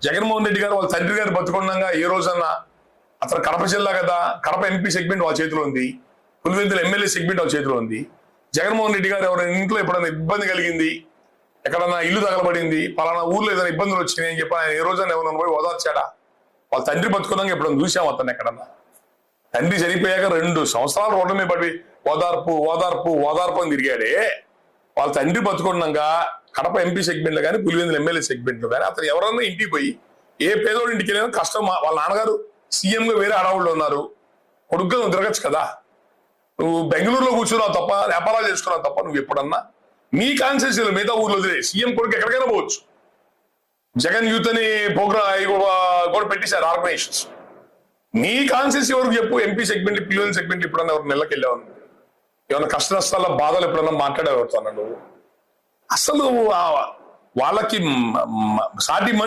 జగన్మోహన్ రెడ్డి గారు వాళ్ళ తండ్రి గారు బతుకుండగా ఏ రోజన్నా అతను కడప జిల్లా కదా, కడప ఎంపీ సెగ్మెంట్ వాళ్ళ చేతిలో ఉంది, పులివెందుల ఎమ్మెల్యే సెగ్మెంట్ వాళ్ళ చేతిలో ఉంది. జగన్మోహన్ రెడ్డి గారు ఎవరైనా ఇంట్లో ఎప్పుడైనా ఇబ్బంది కలిగింది, ఎక్కడన్నా ఇల్లు తగలబడింది, పలానా ఊర్లో ఏదైనా ఇబ్బందులు వచ్చినాయి అని చెప్పి ఆయన ఏ రోజైనా ఎవరైనా పోయి ఓదార్చాడా? వాళ్ళ తండ్రి బతుకున్నాక ఎప్పుడైనా చూసాం అతను ఎక్కడన్నా? తండ్రి చనిపోయాక 2 సంవత్సరాలు రోడ్డు మీద పడి ఓదార్పు ఓదార్పు ఓదార్పు అని తిరిగాడే. వాళ్ళ తండ్రి బతుకున్నాక కడప ఎంపీ సెగ్మెంట్లో కానీ, పులివెందుల ఎమ్మెల్యే సెగ్మెంట్లో కానీ అతను ఎవరన్నా ఇంటికి పోయి, ఏ పేదోడు ఇంటికి వెళ్ళినా కష్టం, వాళ్ళ నాన్నగారు సీఎంగా వేరే అడవుల్లో ఉన్నారు, కొడుకుగా నువ్వు తిరగచ్చు కదా. నువ్వు బెంగళూరులో కూర్చున్నావు తప్ప, వ్యాపారాలు చేసుకున్నావు తప్ప, నువ్వు ఎప్పుడన్నా మీ కాన్స్టిట్యూన్సీలో మిగతా ఊర్లో వదిలే సీఎం కొడుకు ఎక్కడికైనా పోవచ్చు. జగన్ యూత్ అని ప్రోగ్రామ్ కూడా పెట్టేశారు ఆర్గనైజేషన్స్. నీ కాన్స్టిట్యూన్సీ వరకు చెప్పు, ఎంపీ సెగ్మెంట్, పిల్లల సెగ్మెంట్ ఎప్పుడన్నా ఎవరు నెలకి వెళ్ళావు? ఏమన్నా కష్ట నష్టాల బాధలు ఎప్పుడన్నా మాట్లాడేవుతాను నువ్వు? అసలు వాళ్ళకి సాటి మనిషి